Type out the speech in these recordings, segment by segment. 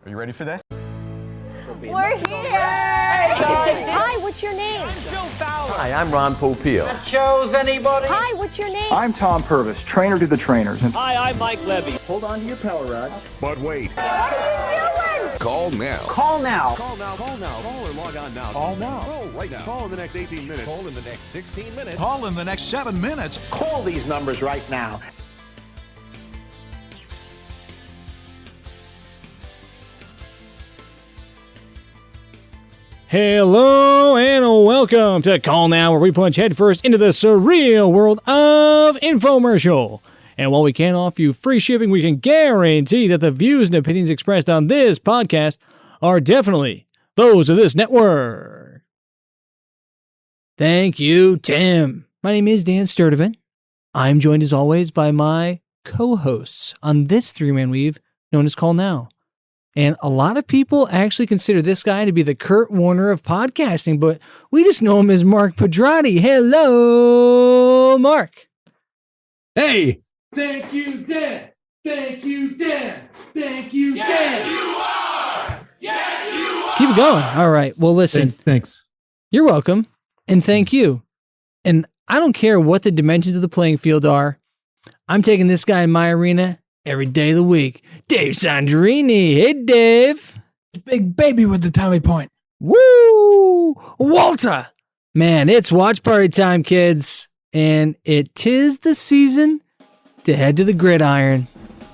Are you ready for this? We're here! Hi, what's your name? I'm Joe Fowler. Hi, I'm Ron Popeil. That shows anybody? Hi, what's your name? I'm Tom Purvis, trainer to the trainers. Hi, I'm Mike Levy. Hold on to your power rods. But wait. What are you doing? Call now. Call now. Call now. Call now. Call or log on now. Call now. Call right now. Call in the next 18 minutes. Call in the next 16 minutes. Call in the next 7 minutes. Call these numbers right now. Hello and welcome to Call Now, where we plunge headfirst into the surreal world of infomercial. And while we can't offer you free shipping, we can guarantee that the views and opinions expressed on this podcast are definitely those of this network. Thank you, Tim. My name is Dan Sturdivant. I'm joined as always by my co-hosts on this three-man weave known as Call Now. And a lot of people actually consider this guy to be the Kurt Warner of podcasting, but we just know him as Mark Pedrati. Hello, Mark. Hey. Thank you, Dan. Thank you, Dan. Thank you, Dan. Yes, you are. Yes, you are. Keep it going. All right. Well, listen. Thanks. You're welcome. And thank you. And I don't care what the dimensions of the playing field are. I'm taking this guy in my arena every day of the week. Dave Sandrini. Hey, Dave. Big baby with the Tommy point. Woo! Walter. Man, it's watch party time, kids. And it 'tis the season to head to the gridiron.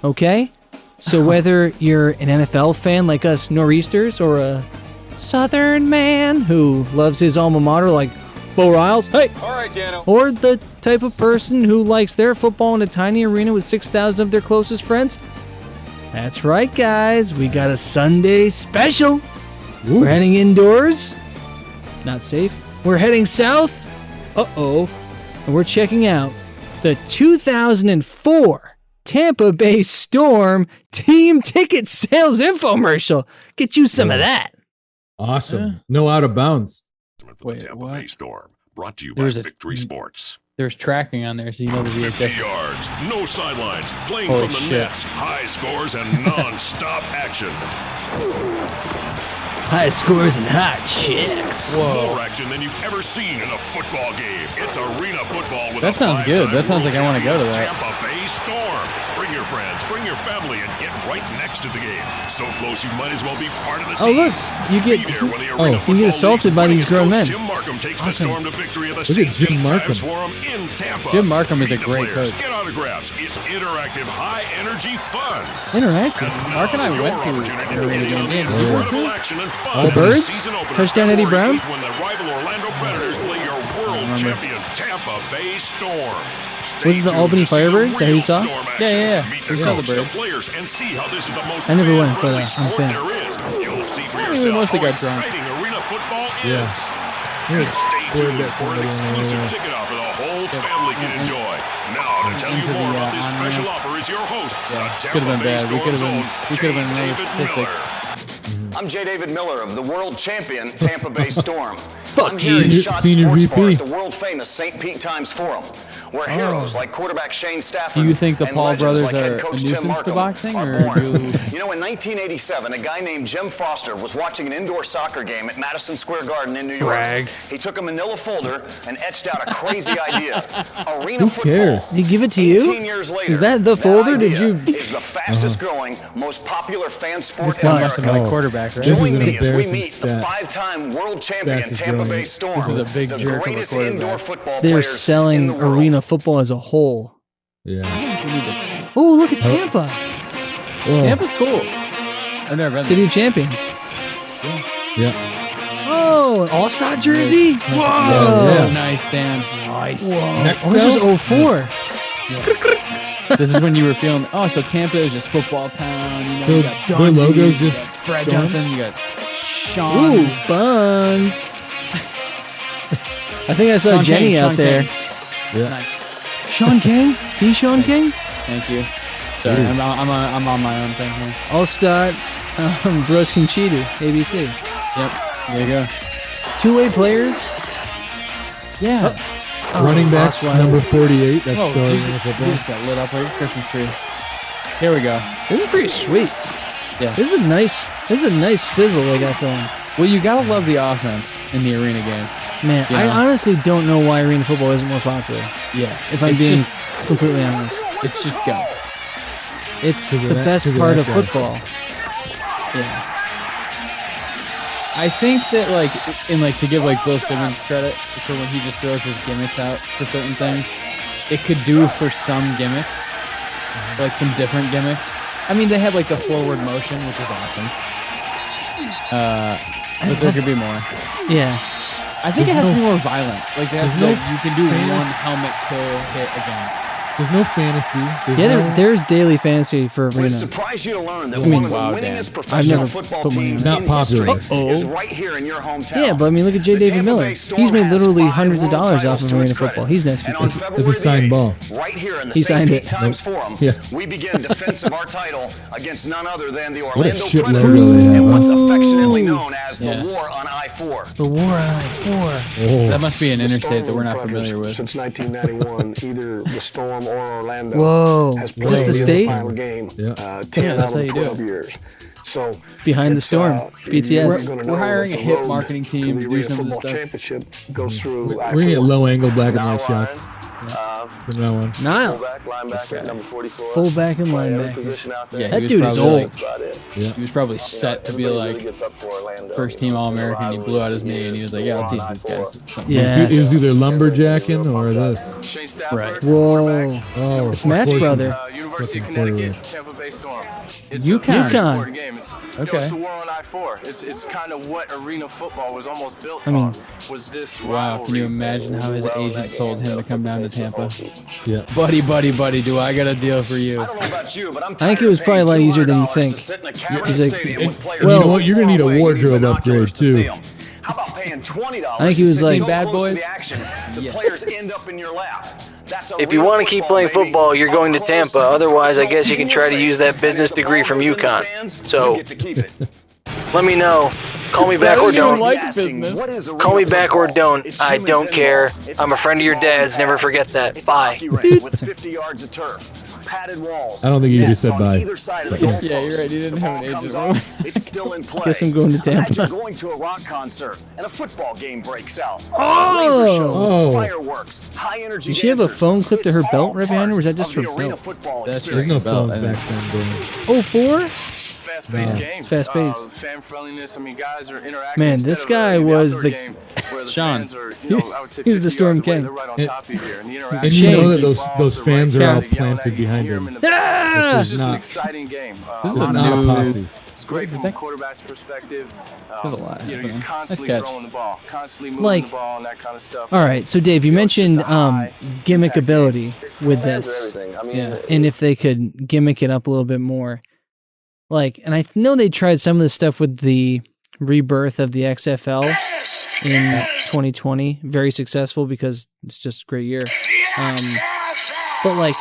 Okay? So whether you're an NFL fan like us Nor'easters or a Southern man who loves his alma mater like Bo Riles, hey! All right, Dano. Or the type of person who likes their football in a tiny arena with 6,000 of their closest friends, that's right, guys. We got a Sunday special. Ooh. We're heading indoors. Not safe. We're heading south. Uh-oh. And we're checking out the 2004 Tampa Bay Storm team ticket sales infomercial. Get you some of that. Awesome. Yeah. No out of bounds. For the Tampa Bay Storm, brought to you by Victory Sports. There's tracking on there, so you know the 50 yards, no sidelines, playing Holy from the shit. nets, high scores, and non-stop action. High scores and hot chicks. More action than you've ever seen in a football game. It's arena football with that sounds good. That sounds like I want to go to that. Tampa Bay Storm. Bring your friends, bring your family, and get right next to the game. So close, you might as well be part of the team. Oh, look. You get assaulted by these grown men. Jim Markham takes awesome. the Storm to victory at the look at Jim Markham. In Tampa. Jim Markham is a great coach. Get autographs. It's interactive, high-energy fun. Interactive? Mark and I went to an arena game. You were too? All birds? Touchdown Eddie Brown? When the rival Orlando Predators play your world champion Tampa Bay Storm. Was it the Albany Firebirds that you saw? Yeah. We saw the birds. I never went, but I'm a fan. We mostly got drunk. Yeah. Stay tuned for an exclusive ticket offer the whole family can enjoy. Now to tell you more about this special offer is your host, could have been bad. We could have been another statistic. I'm J. David Miller of the world champion Tampa Bay Storm. Fuck I'm here you, at Shot Senior Sports VP. Bar at the world famous St. Pete Times Forum, where heroes like quarterback Shane Stafford Do you think the and Paul legends brothers like are head a coach Tim nuisance to Markham boxing, are or born. do... You know, in 1987, a guy named Jim Foster was watching an indoor soccer game at Madison Square Garden in New York. Brag. He took a manila folder and etched out a crazy idea. Arena Who football. cares? Did he give it to you? 18 years later, Is that the folder? Did you? Is the fastest growing, most popular fan sport This in guy must America. have been a quarterback, right? This Join is an me as we embarrassing meet the stat. five-time world champion Fastest Tampa growing. Bay Storm, This is a big the jerk of a greatest quarterback. indoor football They're players selling in the world. arena football as a whole. Yeah. Oh, look, it's Tampa. Oh. Tampa's cool. I've never been City of Champions. Yeah. Oh, an all-star jersey? Whoa. Yeah. there. Nice, Dan. Nice. Whoa. Next Oh, this up? was 04. This is when you were feeling, so Tampa is just football town. You know, So you got their Don logo's Hughes, you just got Brad Storm? Johnson, you got Sean. Ooh, buns. I think I saw Sean Jenny King, out Sean there. King. Yeah. Nice. Sean King? The Sean King? Thank you. Sorry, I'm on my own thing here. I'll start Brooks and Cheetah, ABC. Yep. There you go. Two-way players? Yeah. Running back number 48. That's Oh, so Jesus, football. just got lit up like a Christmas tree. Here we go. This is pretty sweet. Yeah. This is a nice sizzle they got going. Well, you gotta love the offense in the arena games. Man, You I know? honestly don't know why arena football isn't more popular. Yeah. If I'm It's being just- completely honest, it's just go. it's Look at the that- best look at part that of guy. football. Yeah. I think that to give Bill Simmons credit for when he just throws his gimmicks out for certain things, it could do for some gimmicks, like some different gimmicks. I mean, they had the forward motion, which is awesome. But there could be more. Yeah. I think it There's has to no- be more violent. there's no You can do fantasy- one helmet kill hit again. There's no fantasy. There's Yeah, no, there's daily fantasy for Would it arena. surprise you to learn that I mean, one of the wow, winningest Dan. professional never football put money teams on it. in Not popular. history is right here in your hometown? Yeah, but I mean, look at J. The David Tampa Miller. Bay Storm He's made has literally 5 hundreds of world dollars titles off of to arena its credit. football. He's next And week. on It's a February signed 8th, ball. right here in the He St. signed Pete it. Times Forum, Yeah. we begin defense of our title against none other than the What a Orlando shit Predators logo they have. and what's affectionately known as Yeah. the War on I-4. The War on I-4. Oh. That must be an interstate that we're not familiar with. Since 1991, either the Storm or Orlando Whoa. has Is this played the in state? final game Yeah. 10 Yeah, out that's of how you do 12 it. years. So Behind the it's, Storm, BTS. you're gonna know We're hiring that a the hip road marketing to team the to do Arena some of this Football stuff. Championship goes through We're gonna get low angle black and white shots Uh, from now on. Nile. linebacker, number 44. Fullback and Play every linebacker. position out there. Yeah, That he dude was is probably, old. That's about it. Yeah. He was probably set to be Everybody really gets up for Orlando. first team All-American. He blew out his knee and he was like, "Yeah, I'll teach these guys something." Yeah. He was either lumberjacking or this. Shane Stafford. Right. Whoa. Oh, It's Matt's brother. University of Fucking Connecticut, quarterback. Tampa Bay Storm. It's UConn. a very UConn. important game. It's, Okay. it's the war on I-4. It's kind of what arena football was almost built I mean- on. Was this Wow, can you rivalry. imagine how his agent sold him to come down to Tampa? Yeah. Buddy, do I got a deal for you? I don't know about you, but I'm I think tired it was of probably a lot paying easier than you $200 think. to sit in a cavernous He's like, stadium with players well, you know so what? You're gonna far need a away, you wardrobe binoculars upgrade, to see too. 'em. How about paying $20 I think he to was sit like- so Bad close to boys? the action, the Yes. players end up in your lap. That's If you arena want to keep playing baby. football, you're going to Up Tampa. close, Otherwise, I guess you in can your try to face. use that And if business the degree ball from goes in the UConn. stands, So- you get to keep it. Let me know. Call me back I or don't even don't. like Asking, business. what is Call me arena back or football? don't. It's I human don't pinball. care. It's I'm a friend of your basketball dad's. Never pads. forget that. It's a Bye. hockey rink with 50 yards of turf, padded walls. I don't think you Nets just said on bye. either side of the goalpost. Yeah, you're right. He didn't The have ball an comes agent. off, it's still in play. Guess I'm going to Tampa. Imagine going to a rock concert and a football game breaks out. Oh! Laser shows, Oh. fireworks, high energy. Did she have a dancers. phone clipped to It's her all belt right behind her, or was that part just of her the arena belt? football That's There's no experience. phones I back think. then, dude. Oh, 4? Fast-paced game. It's fast-paced. Fan friendliness. I mean, guys are interacting. Man, instead this of, guy the was outdoor the- game where the Sean. fans are, you know, I would say He's the 50 Storm yards away, King. They're right on And- top of you here. And the And interaction. you know Shane. that those fans are all Yelling at planted you, behind hear him. in the Ah! It's just an Not- exciting game. This is lot a of not a new- posse. It's great from a That- quarterback's perspective. There's a lot You know, happening. you're constantly Nice catch. throwing the ball, constantly moving Like- the ball, and that kind of stuff. All right, so Dave, you You know, it's just mentioned a high gimmick impact game. ability with Fans are this, everything. I mean, Yeah. and if they could gimmick it up a little bit more. Like, and I know they tried some of the stuff with the rebirth of the XFL in 2020. Very successful because it's just a great year. But like,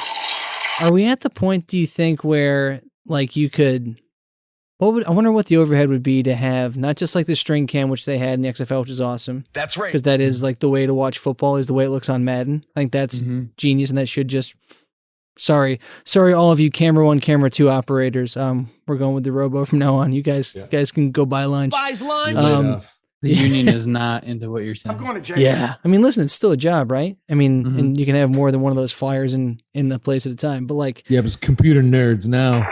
are we at the point, do you think, where like you could, I wonder what the overhead would be to have not just like the string cam, which they had in the XFL, which is awesome. That's right. Because that is like the way to watch football is the way it looks on Madden. I think that's genius, and that should just. Sorry, all of you camera 1, camera 2 operators. We're going with the robo from now on. You guys can go buy lunch. The union is not into what you're saying. Yeah, I mean, listen, it's still a job, right? I mean, and you can have more than one of those flyers in a place at a time. But like, Yeah, but it's computer nerds now.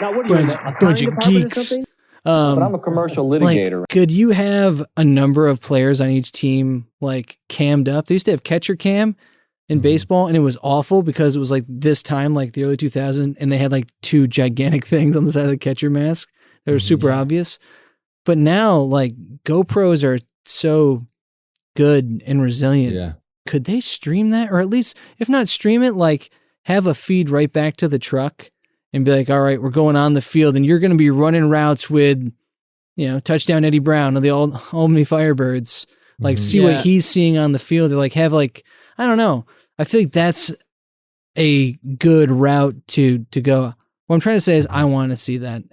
bunch of geeks. But I'm a commercial Like, litigator. could you have a number of players on each team like cammed up? They used to have catcher cam in baseball, and it was awful because it was like this time, like the early 2000s, and they had like 2 gigantic things on the side of the catcher mask. They were super obvious. But now, like, GoPros are so good and resilient. Yeah. Could they stream that? Or at least, if not stream it, like have a feed right back to the truck and be like, all right, we're going on the field and you're going to be running routes with, touchdown Eddie Brown of the Albany Firebirds. Like, see what he's seeing on the field. Or like have like, I don't know. I feel like that's a good route to go. What I'm trying to say is I want to see that.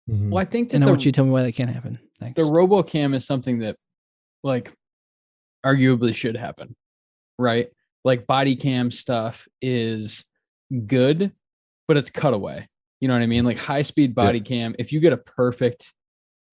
Well, I think that And I want you to tell me why that can't happen. Thanks. the RoboCam is something that, like, arguably should happen, right? Like, body cam stuff is good, but it's cutaway. You know what I mean? Like high speed body cam. If you get a perfect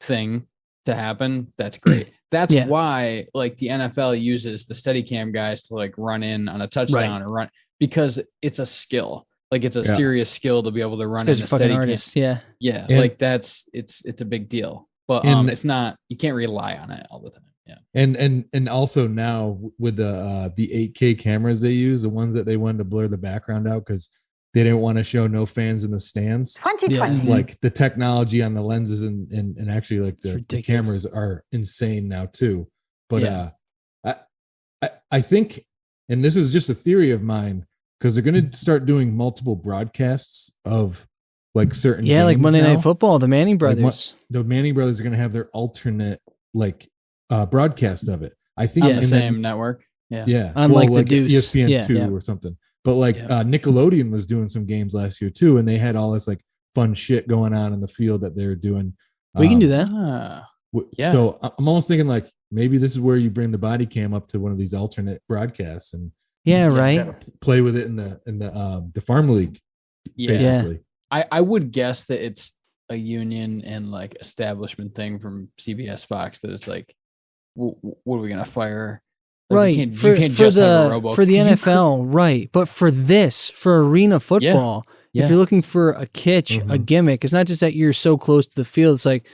thing to happen, that's great. That's why like the NFL uses the steady cam guys to like run in on a touchdown or run, because it's a skill. Like it's a serious skill to be able to run in a steady artists. cam. Yeah. And like it's a big deal, but it's not, you can't rely on it all the time. Yeah. And also now with the 8K cameras they use, the ones that they wanted to blur the background out because they didn't want to show no fans in the stands. 2020. Like the technology on the lenses and actually like the cameras are insane now too. But I think, and this is just a theory of mine, because they're going to start doing multiple broadcasts of like certain games like Monday now. Night Football, the Manning brothers. Like, the Manning brothers are going to have their alternate like broadcast of it. I think on the same network. Yeah. Unlike like the Deuce. ESPN 2 or something. But like Nickelodeon was doing some games last year too, and they had all this like fun shit going on in the field that they're doing. We can do that. So I'm almost thinking like maybe this is where you bring the body cam up to one of these alternate broadcasts and kind of play with it in the farm league. Basically. I would guess that it's a union and like establishment thing from CBS Fox that it's like, what are we gonna fire? Like, right. you can't just have a robo. For the NFL, right. But for arena football, if you're looking for a catch, a gimmick, it's not just that you're so close to the field. It's like,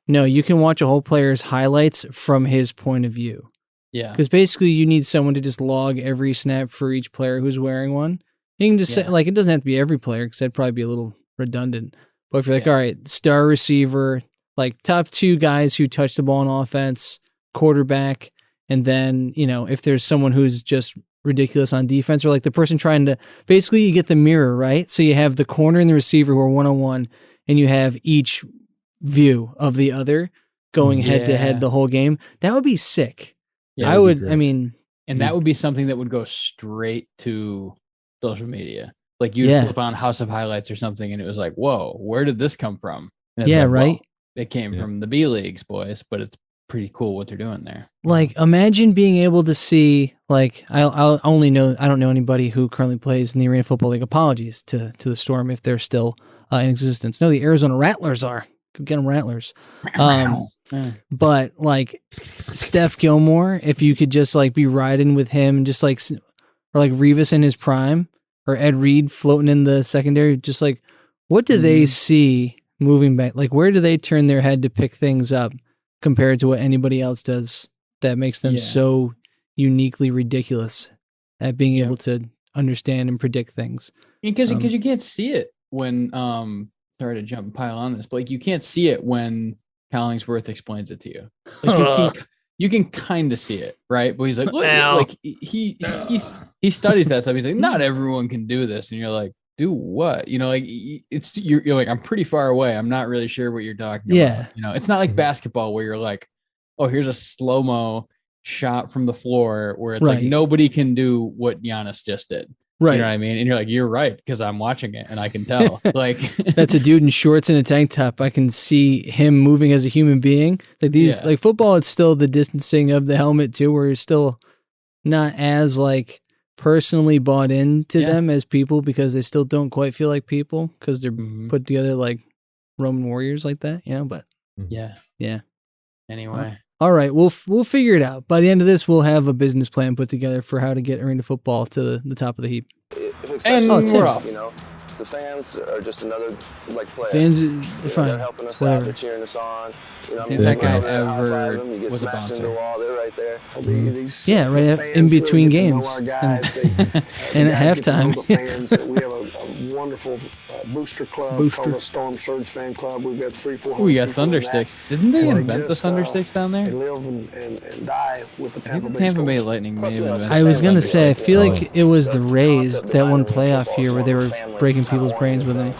no, you can watch a whole player's highlights from his point of view. Yeah. Because basically you need someone to just log every snap for each player who's wearing one. You can just say, like, it doesn't have to be every player because that'd probably be a little redundant. But if you're like, all right, star receiver, like top 2 guys who touch the ball on offense, quarterback, and then, if there's someone who's just ridiculous on defense, or like the person trying to, basically you get the mirror, right? So you have the corner and the receiver who are one-on-one, and you have each view of the other going head to head the whole game. That would be sick. Yeah, I would, and that would be something that would go straight to social media. Like you'd flip on House of Highlights or something, and it was like, whoa, where did this come from? And it's like, right. Well, it came from the B leagues, boys, but it's pretty cool what they're doing there. Like, imagine being able to see, like, I don't know anybody who currently plays in the Arena Football League. Apologies to the Storm if they're still in existence. No, the Arizona Rattlers are. Go get them, Rattlers. But like Steph Gilmore, if you could just like be riding with him, just like, or like Revis in his prime, or Ed Reed floating in the secondary, just like, what do they see moving back? Like, where do they turn their head to pick things up compared to what anybody else does that makes them so uniquely ridiculous at being able to understand and predict things? Because you can't see it when sorry to jump and pile on this, but like you can't see it when Collingsworth explains it to you. Like you can kind of see it, right? But he's like, look, like he studies that stuff. He's like, not everyone can do this, and you're like, do what? Like it's you're like, I'm pretty far away. I'm not really sure what you're talking about. It's not like basketball where you're like, oh, here's a slow-mo shot from the floor where it's like nobody can do what Giannis just did. Right. You know what I mean? And you're like, you're right, because I'm watching it and I can tell. Like that's a dude in shorts and a tank top. I can see him moving as a human being. Like these, like football, it's still the distancing of the helmet too, where you're still not as like personally bought into them as people, because they still don't quite feel like people because they're put together like Roman warriors like that, but Anyway. All right, we'll figure it out. By the end of this, we'll have a business plan put together for how to get arena football to the top of the heap. And we're off. The fans are just another like player. Fans, they're fine. They're helping us Whatever. out. They're cheering us on. Think that guy ever was a smashed into the bouncer. wall. They're right there. Yeah, right in between games and at halftime. We have a wonderful booster club called the Storm Surge Fan Club. We've got 300-400. Oh, you got thunder sticks. Didn't they invent the thunder sticks down there? They live and die with the Tampa Bay Tampa Bay Storm. Lightning may have invented I was going to thunder say, I sticks. feel like it was the Rays that one playoff year where they were breaking people's brains with them.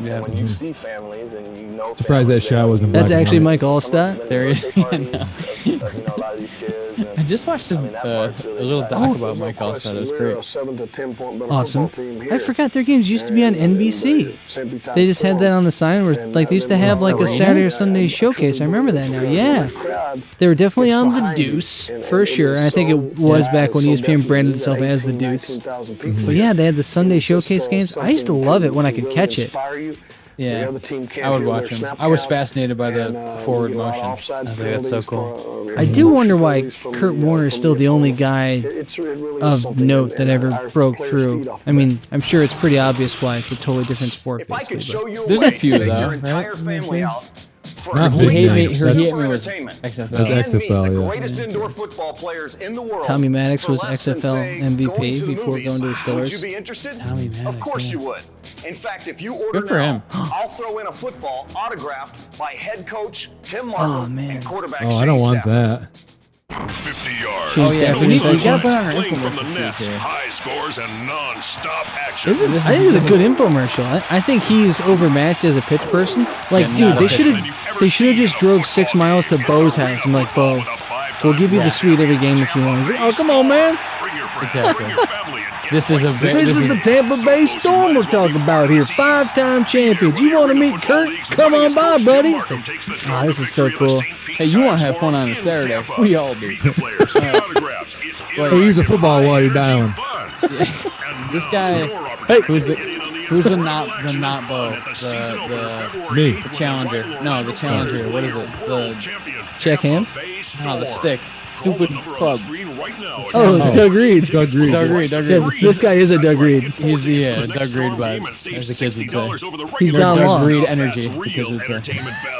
Yeah. When you see families and you know, Surprised that shot wasn't. That's black and actually white. Mike Allstott. There is. A lot of these kids. I just watched a little doc about Mike Allstott. It was great. 7 to 10 point Awesome. team I here. forgot their games used to be on NBC. They just had that on the sign where like they used to have like a Saturday or Sunday showcase. I remember that now. Yeah. They were definitely on the Deuce for sure. And I think it was back when ESPN branded itself as the Deuce. But yeah, they had the Sunday showcase games. I used to love it when I could catch it. you. Yeah, The other team can't I would hear watch their him. snap I was count, fascinated by the and, forward we get a lot of motion. offsides I was like, that's so penalties cool. for, I do wonder why penalties from Kurt the, Warner is from still the only opponent. guy It really is of something, note that and ever our broke players through. feed off I mean, I'm sure it's pretty obvious why. It's a totally different sport. If I could basically, show you a There's way a few, to take though, your right? entire family out for Not a big great He night hit of me. That's- He super hit me with entertainment. XFL. That's And meet XFL, the yeah. greatest indoor football players in the world. Tommy Maddox for was less than, XFL say, MVP going to the before movies. going to the Steelers. Would you be interested? Tommy Maddox, Of course yeah. you would. In fact, if you order Good for now, him. I'll throw in a football autographed by head coach Tim Markham Oh, man. and quarterback Oh, I Shane don't want Stafford. that. 50 yards. Shane Oh, yeah, Stafford we infection. gotta put on our Playing from infomercial the nets, here. high scores, and non-stop action. I think it's a good infomercial. I think he's overmatched as a pitch person. Like, Yeah, dude, not they a should have just drove 6 miles to Bo's house. I'm like, Bo, we'll give you the suite every game if you want. He's like, oh, come on, man. Bring your friends, Exactly. bring your family, and get This is a big. This is the Tampa Bay Storm we're talking about here. 5-time champions. You want to meet Kurt? Come on by, buddy. It's like, oh, this is so cool. Hey, you want to have fun on a Saturday? We all do. Or use a football while you're dialing. This guy, who's the not Bo, Me. the challenger? No, the challenger. What is it? The Check him. no, the stick. Stupid club. Oh, Doug Reed. Doug Reed. Doug Reed. Doug Yeah, Reed. this guy is a Doug Reed. He's the Doug Reed vibes, as the kids would say. He's Doug down law. Reed energy, the kids would say.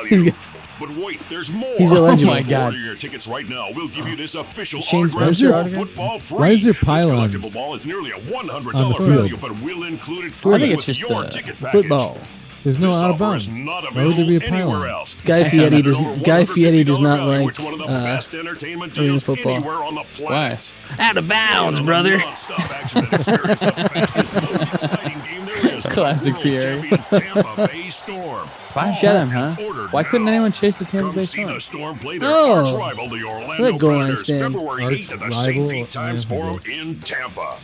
He's got- But wait, there's more. He's illegible. Oh my God. Order your tickets right now. We'll give you this official Shane autographed Spencer autograph? football free. Why is there This pylons collectible ball is nearly a $100 on the field? value, but we'll include it I free think it's with just your a ticket package. Football. There's no This out of offer is bounds. not Why would there be a available anywhere pylon? else. Guy Fieri does. Over Guy Fieri does $150 not value. like It's one of the best entertainment arena deals football. anywhere on the planet. Out of bounds, brother. Non-stop action and experience the fastest, most exciting game there is. Classic World Fieri. champion Tampa Bay Storm. 5-time, huh? Why couldn't anyone chase the Tampa Come Bay see Storm? the Storm play their Oh. arch rival, the Orlando That goal line Predators, stand. February 8th at the Arch St. rival? Pete Times Yeah, Forum it is. in Tampa.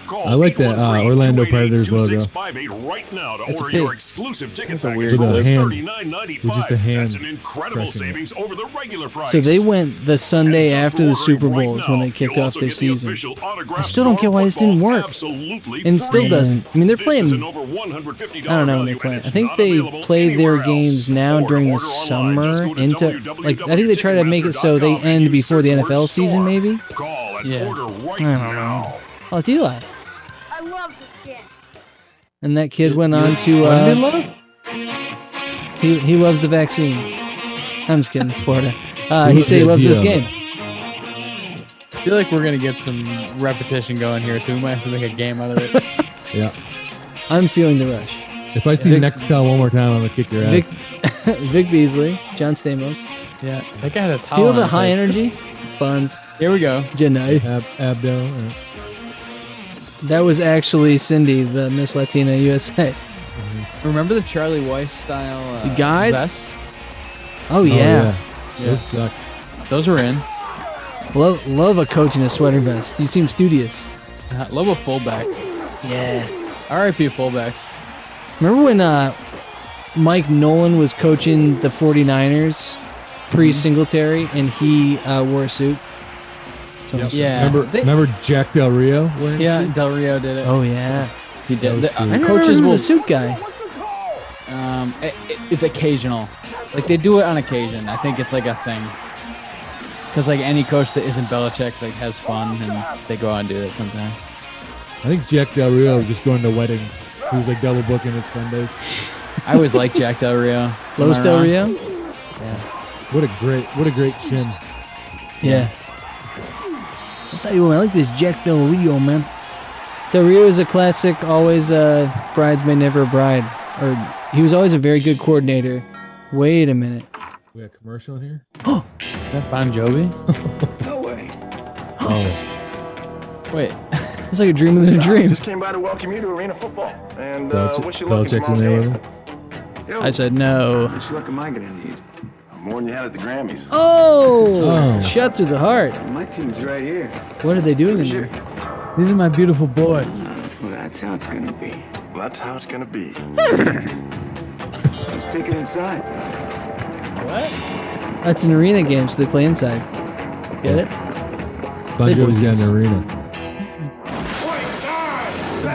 Call I like that, Orlando Predators logo. 813-228-2658 right now to That's a order your pig. exclusive ticket That's a package weird for With a hand. $39.95. With just a hand That's an incredible pressing it. savings over the regular price. So they went the Sunday And just after the ordering Super right Bowl is when now, they kicked you'll off also their get the season. official autographed I still don't get why this Storm didn't work. absolutely And it still free. doesn't. I mean, they're This playing. is an over $150 I don't know when they value, play. and I it's think not they available play their anywhere games else. now Order during the online. Just summer go to into like I think they try to make it so they www.ticketmaster.com end and before the use NFL search season, Storm. maybe. Call and Yeah. order right I don't now. know. Oh, it's Eli. I love this game. And that kid went on to. He loves the vaccine. I'm just kidding. It's Florida. He said he loves this game. I feel like we're gonna get some repetition going here, so we might have to make a game out of it. Yeah. I'm feeling the rush. If I see Nextel one more time, I'm gonna kick your ass. Vic Beasley, John Stamos. Yeah, that guy had a towel Feel on the his high head. energy. Buns. Here we go. Janai. Abdo. That was actually Cindy, the Miss Latina USA. Remember the Charlie Weiss style You guys? vests? Oh yeah. Those suck. Those were in. Love a coach in a sweater vest. You seem studious. Love a fullback. Yeah. R.I.P. fullbacks. Remember when Mike Nolan was coaching the 49ers pre-Singletary and he wore a suit? Yep. Yeah. Remember Jack Del Rio? wearing Yeah, suits? Del Rio did it. Oh yeah. He did. Those The, suits. I never coaches he was will. a suit guy. It's occasional. Like they do it on occasion. I think it's like a thing. Because like any coach that isn't Belichick like has fun and they go out and do it sometimes. I think Jack Del Rio was just going to weddings. He was like double booking his Sundays. I always liked Jack Del Rio. Am Los I Del wrong? Rio? Yeah. What a great chin. Yeah. I'll tell you what, I like this Jack Del Rio, man. Del Rio is a classic, always bridesmaid, never a bride. Or he was always a very good coordinator. Wait a minute. We got a commercial in here? Is that Bon Jovi? No way. Oh. Wait. It's like a dream within a dream. Just came by to welcome you to arena football. And wish you luck at Belichick's in there with tomorrow's him? I said no. Which luck am I gonna need? More than you had at the Grammys. Oh! Oh. Shot through the heart. My team's right here. What are they doing in there? These are my beautiful boys. Well, that's how it's gonna be. Well, that's how it's gonna be. Let's take it inside. What? That's an arena game, so they play inside. Get it? Bon They Jovi's got booked an arena.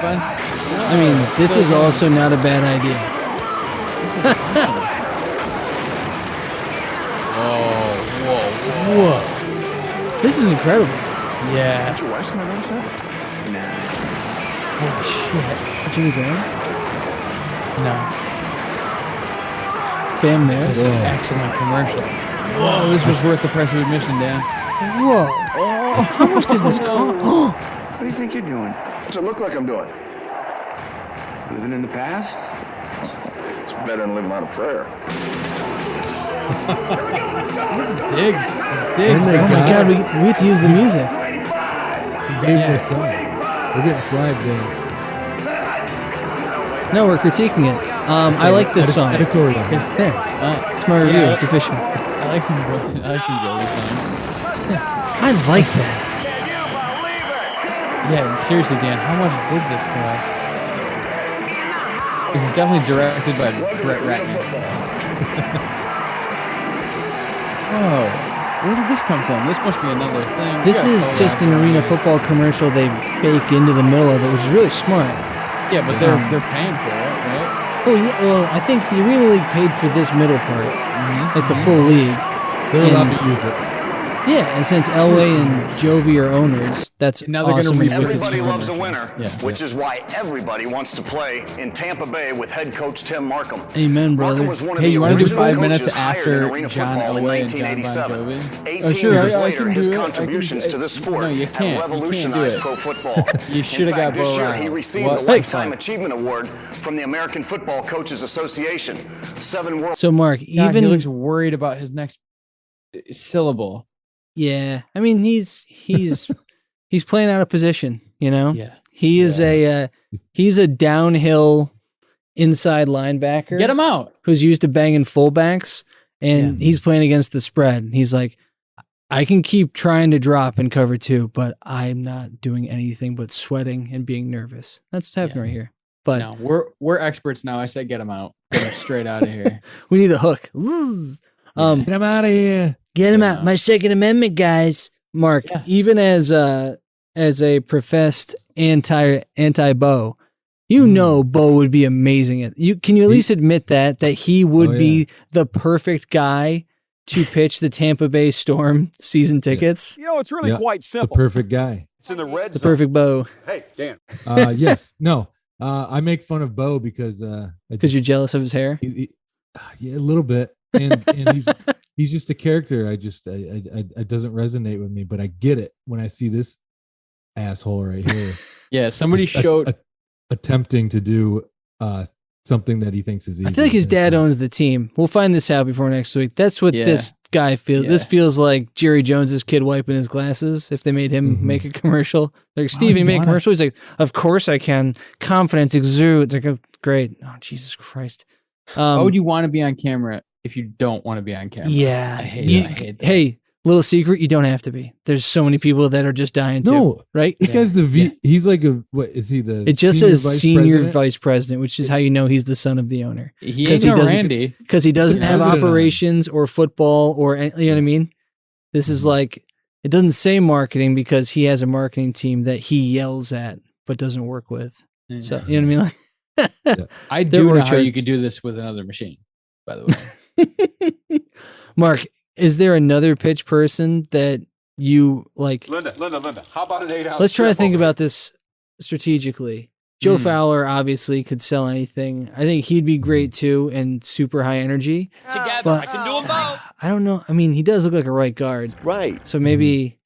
I mean, this is also not a bad idea. Whoa. This is incredible. Yeah. Your wife's gonna notice that? Holy shit. Jimmy Graham? No. Bam This is there. an excellent commercial. Whoa, this was worth the price of admission, Dan. Whoa. How much did this cost? What do you think you're doing? What's it look like I'm doing? Living in the past? It's better than living on a prayer. Digs. And they Oh my God, we get to use the music. gave their song. We're getting flagged there. No, we're critiquing it. I like this song. Editorial. There. It's my review. It's official. I like some Joey songs. I like that. Yeah, and seriously, Dan, how much did this cost? This is definitely directed by Brett Ratner. Oh, where did this come from? This must be another thing. This is just an arena football commercial they bake into the middle of it, which is really smart. Yeah, but they're paying for it, right? Oh yeah, well, I think the Arena League paid for this middle part, like the full league. They're allowed to use it. Yeah, and since Elway and Jovi are owners, that's Now they're awesome. gonna and wicked Everybody smart. loves a winner, Yeah. which is why everybody wants to play in Tampa Bay with head coach Tim Markham. Amen, Markham brother. was one of Hey, the you want to do original 5 minutes coaches hired in after arena John football in Elway and John Bon 1987. Jovi? 18 Sure, years I later, can his do it. contributions to the sport No, you have can't. You revolutionized can't do pro it. football. You should have In got fact, this Bo year he Riles. received What? the Lifetime Achievement Award from the American Football Coaches Association. 7 World. So, Mark, God, even he looks worried about his next syllable. yeah, I mean he's he's playing out of position. You know, Yeah. he is he's a downhill inside linebacker. Get him out. Who's used to banging fullbacks, and he's playing against the spread. He's like, I can keep trying to drop in cover 2, but I'm not doing anything but sweating and being nervous. That's what's happening right here. But No, we're experts now. I said get him out. Get him straight out of here. we need a hook. Zzz. Get him out of here. Get him out. My Second Amendment, guys. Mark, even as a professed anti-Bo, you know Bo would be amazing at you. Can you at least admit that he would be the perfect guy to pitch the Tampa Bay Storm season tickets? You know, it's really quite simple. The perfect guy. It's in the red The zone. perfect Bo. Hey, Dan. Yes. No. I make fun of Bo because you're jealous of his hair. Yeah, a little bit, and he's just a character. I doesn't resonate with me, but I get it when I see this asshole right here. Yeah, somebody showed attempting to do something that he thinks is easy. I feel like his dad owns the team. We'll find this out before next week. That's what this guy feels. Yeah. This feels like Jerry Jones's kid wiping his glasses. If they made him make a commercial, like Steve, you make a commercial. He's like, "Of course I can." Confidence exudes. Like, oh, great. Oh, Jesus Christ. Why would you want to be on camera if you don't want to be on camera? Yeah. I hate that. Hey, little secret, you don't have to be. There's so many people that are just dying to. Right? This guy's the he's like what is he the It just senior says vice senior president? vice president, which is how you know he's the son of the owner. He ain't no Randy. Because he doesn't have President operations or football or you know what I mean? This is like, it doesn't say marketing because he has a marketing team that he yells at but doesn't work with. So, you know what I mean? Like, I There do were know how you charts. could do this with another machine, by the way. Mark, is there another pitch person that you like? Linda, how about an 8-ounce? Let's try to strip think over about this strategically. Joe Fowler obviously could sell anything. I think he'd be great too and super high energy. Together, But I can do them both. I don't know. I mean, he does look like a right guard. Right. So maybe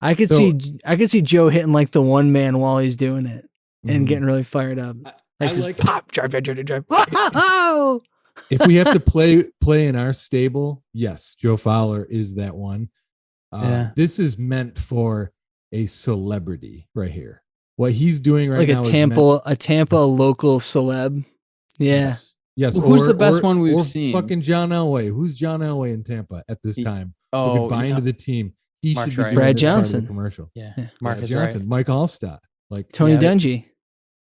I could see Joe hitting like the one man while he's doing it and getting really fired up. Like just like pop, drive. Whoa! If we have to play in our stable, yes, Joe Fowler is that one. This is meant for a celebrity right here. What he's doing right Like now a Tampa local celeb. Yeah. Yes. Who's the best one we've or seen? Fucking John Elway. Who's John Elway in Tampa at this time? Oh, Who could buy into the team. He Mark's should be right. doing Brad this part of Johnson. the commercial. Yeah. Yeah. Mark Brad is Johnson, right. Mike Allstott, like Tony Dungy.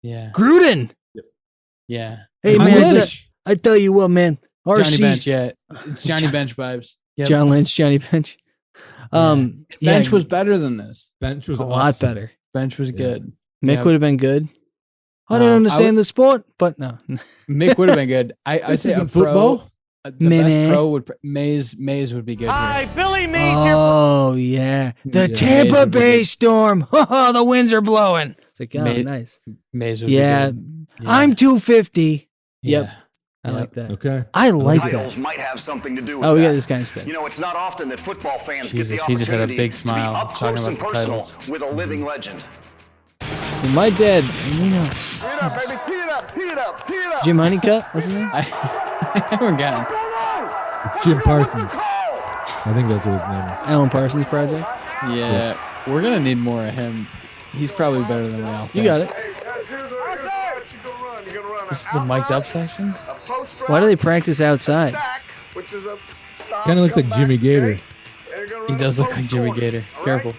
Yeah. Gruden. Yeah. Hey, I'm man. Lynch. I tell you what, man. Johnny RC. Bench, yeah. It's Johnny Bench vibes. Yep. John Lynch, Johnny Bench. Bench was better than this. Bench was a lot awesome. better. Bench was good. Mick Yep. would have been good. I don't understand the sport, but no. Mick would have been good. I say isn't a pro, football? The best pro would Mays would be good. Hi, Billy Mays Oh, yeah. The Yeah, Tampa Mays would be Bay good. Storm. The winds are blowing. It's like, oh, nice. Mays would Yeah. be good. Yeah. I'm 250. Yep. Yeah. I like that. Okay. I like Titles that. might have something to do with Oh, we that. got this kind of stuff. You know, it's not often that football fans Jesus, get the he just had a opportunity big smile to be up talking close and about the personal titles. with a living legend. My dad, you know, Tee it up, baby. Tee it up. Tee it up. Tee it up. Jim Honeycutt, what's his name? I haven't gotten. It's Jim Parsons. I think that's what his name is. Alan Parsons Project. Yeah, we're gonna need more of him. He's probably better than we all think. You got it. This is the mic'd up section. Why do they practice outside? Kind of looks like Jimmy Gator. He does look like Jimmy Gator. Careful.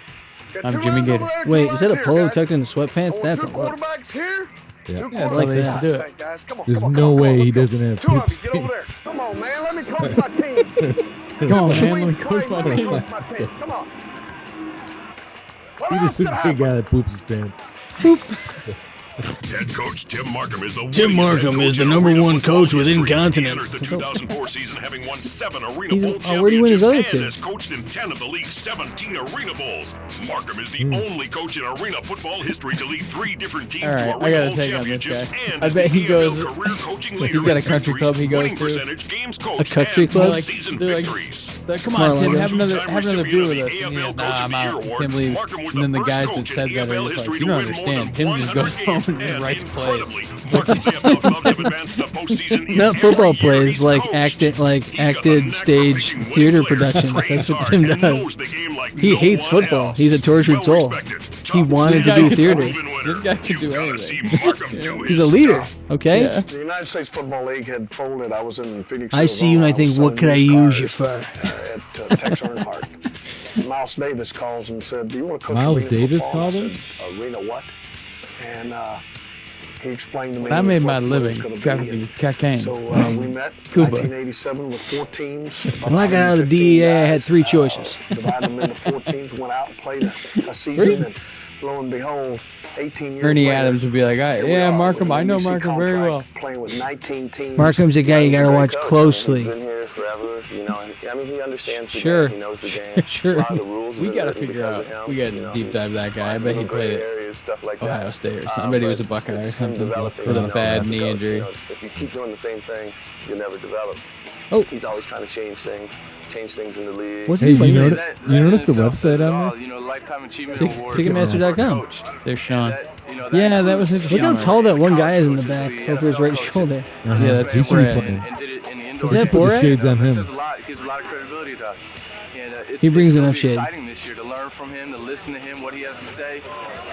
I'm Jimmy Gator. Wait, is that a polo tucked into sweatpants? That's a look. Yeah. Yeah, that's how they used to do it. There's no way he doesn't have poop Get over there. stains. Come on, man. Let me coach my team. Come on, man. Let me coach my team. Come on. He just looks like a guy that poops his pants. Head coach Tim Markham is the Tim winningest Markham head is the in number arena one football coach with history. incontinence. He enters the 2004 season having won 7 Arena He's- Bowl oh, where'd he win his other championships two? and has coached in 10 of the league's 17 Arena Bowls. Markham is the Hmm. only coach in arena football history to lead 3 different teams All right, to I Arena gotta Bowl take on this championships guy. and I is bet the he goes. PFL career coaching He's leader got a in country club he victories, goes winning to. percentage, games coached, country and club? postseason They're like- victories. Come on, Tim, have another Two-time beer with recipient us. of And the he's AFL like, Coach nah, of I'm the out. Year Tim leaves. Markham was And then the the guys first that coach said in that are AFL just history like, you to don't win more understand. than Tim just goes 100 home games, and just and writes plays. incredibly, Markham's AFL clubs have advanced to the postseason in Not every football year plays, he's like coached. acted, like He's got the acted knack for stage picking winning theater players, productions. trains That's what hard, Tim and does. knows the game like He no hates one football. else. He's a tortured soul. Well-respected, He tough, wanted to guy do could theater. proven winner. This guy could do You gotta anything. see Markham do He's his a leader, stuff. okay? Yeah. The United States Football League had folded. I was in Phoenix. I see you and I Arizona. think, was what could I selling use used you cars, for? At Tex Earnhardt. Miles Davis calls and said, "Do you want to coach Miles arena Davis football?" called I him? said, "Arena what?" And he explained to me. When I made my what it was living gonna be. driving cocaine. So we met Cuba. 1987 with 4 teams. When I got out of the DEA, I had 3 choices. Divided them into 4 teams, went out and played a season, and lo and behold, 18 years Ernie later, Adams would be like, here we yeah, are Markham, with I an know NBC Markham very well. contract, Playing with 19 teams. Markham's a guy you gotta watch He's closely. been here forever, you know. I mean, he understands the Sure. game. He knows the game. Sure. A lot of the rules We have gotta been written figure because out. of him, We gotta you know. deep dive that guy. I Finds bet he little gray played at areas, stuff like Ohio that. State or something. I bet he was a But Buckeye or it's something developing with a himself bad as knee coach. injury. You know, if you keep doing the same thing, you'll never develop. Oh. He's always trying to change things in the league. What's Hey, he you doing? notice the website on this? Lifetime achievement Ticketmaster.com. There's Sean. Yeah, that was interesting. Look how tall that one guy is in the back over his right shoulder. Yeah, that's He should be Brad. playing. Is that Put the Borat? shades on him. Gives a lot of credibility to us. And, He brings it's enough gonna be shade. exciting this year to learn from him, to listen to him, what he has to say.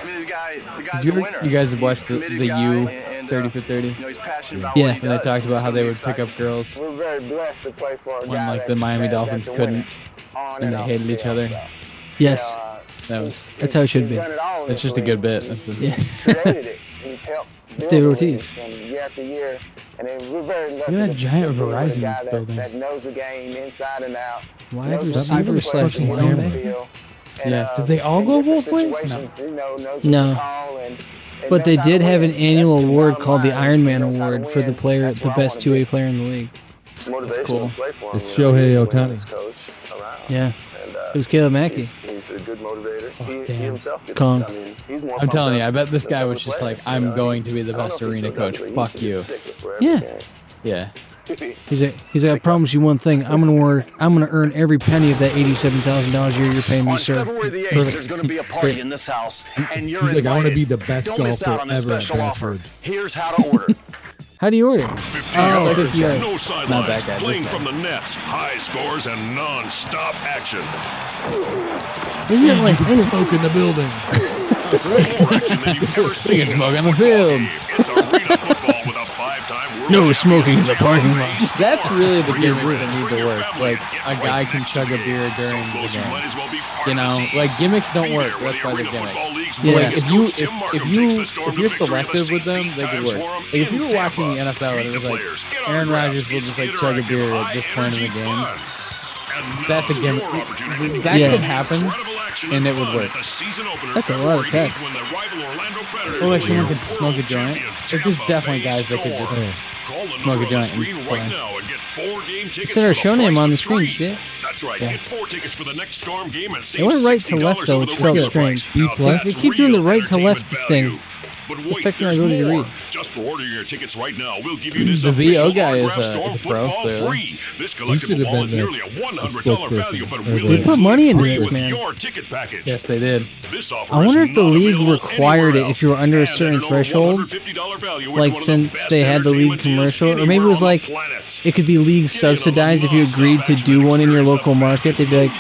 I mean, the guy's Did you, a winner. you guys have He's watched a the committed guy, U and, 30 for 30? You know, he's passionate about Yeah. what he When they does. talked about It's how gonna they be would pick exciting. up girls We're very blessed to play for a when guy like the Miami Dolphins that's a couldn't, winner, on and they off hated the each field, other. so, Yes. That was That's how it should he's be. done it all in That's this just a good league. bit. That's the, Yeah. Created it. He's helped. It's build David the Ortiz. league, and year after year, and then we're very lucky. Look at that to giant be with a Verizon guy that, building. that knows the game inside and out. Wide knows what receiver type of slash plays to get running on the back. field, and, Yeah. Did they all in go different both ways? No. situations, you know, knows No. what to call and But they knows how did to have win. an annual That's the award bottom called the line. Iron He Man knows how to Award for the win. player, That's the where I best wanna 2A be. player in the league. It's motivational cool. to play for him. It's you know. He's Shohei the Ohtani. winningest coach around. Yeah. And, It was Caleb Mackey. He's a good motivator. He damn. himself gets, Kong. I mean, he's more I'm pumped telling you, up I bet this than guy some was of the just like, players, you I'm know. going to be the I don't best know if he arena still coach. does, but he Fuck used to you. get sick before Yeah. every game. Yeah. He's like, I promise you one thing. I'm gonna earn every penny of that $87,000 a year you're paying me, On sir. February the 8th, there's going to be a party in this house, and you're He's like, I want to invited. be the best Don't miss golfer out on this ever at special Bass offer. Ridge. Here's how to order. How do you order? 50 Oh, yards, 50 yards. no Not sidelines, that guy, this playing guy. from the nets, high scores, and non-stop action. Isn't it like Smoke in the building. More action than you've ever seen. can smoke on the field. It's arena football with a 5-time world no smoking in the parking lot? That's really the gimmicks that need to work. Like, a guy can chug a beer during the game. You know, like gimmicks don't work. That's why they're gimmicks. Yeah. Like if you're selective with them, they could work. Like if you were watching the NFL and it was like Aaron Rodgers will just like chug a beer at this point in the game, that's a gimmick. That Yeah. could happen, and it would work. That's a lot of text. Or like someone could smoke a joint. Like, there's definitely guys that could just smoke a joint and play. It said our show name on the screen, see it? That's right. Yeah. Get 4 tickets for the next Storm game and They save went right to $60 left, though, over which the felt weekend strange. price. They keep doing the right to left thing. But It's wait, affecting my there's ability to more. read. Just for ordering your tickets right now, we'll give you this The official VO guy is autographed a Storm pro, football clearly. free. This should collectible have ball been is the- nearly a $100 value, but we'll They put money into free this, with man. your ticket package. Yes, they did. This offer I wonder is if the not league available required anywhere it if you were under a else. certain And at over threshold. $150 value, it's Like, one of the since best they had the league entertainment deals commercial, or maybe it anywhere was on the like planet. it could be league subsidized if you agreed to do one in your local market. They'd be like,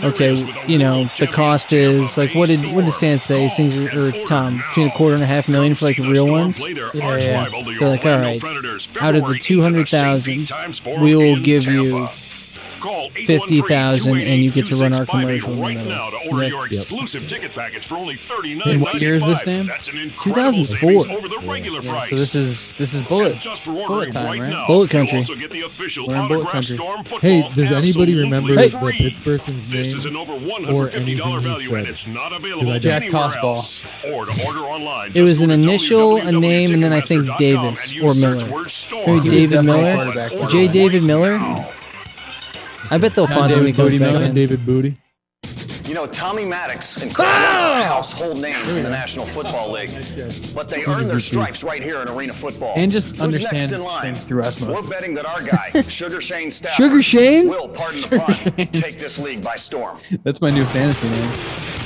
okay, you know, the cost is like, what did Stan say? Things or Tom, between $250,000 and $500,000 for like real ones. Yeah. They're like, all right, out of the 200,000, we will give you 50,000 and you get to run our commercial in the right middle. now to order Yep. your exclusive ticket package for only And what year is this, Dan? That's an incredible 2004. savings over the regular price. So this is bullet Just for ordering time, right right? now, Bullet you'll country. also get the official We're in bullet autographed country. Storm football Hey, does anybody absolutely remember Hey. the free. pitch person's This is name? an over or $150 anything he value, and said? it's not I available don't. Jack anywhere Tossball. else. Or to order online, It was just an go to initial, a name, and then I think www.ticketmaster.com Davis and or use search Miller. word storm. Maybe was David definitely Miller? quarterback one. J. David Miller? I bet they'll find him when he comes David back Booty in. David Booty. You know, Tommy Maddox and Cutler are household names in the National Football League, but they earn their stripes right here in arena football. And just Who's understands next in line? things through osmosis. We're betting that our guy, Sugar Shane Stafford, Sugar Shane? will, pardon the pun, take this league by storm. That's my new fantasy name.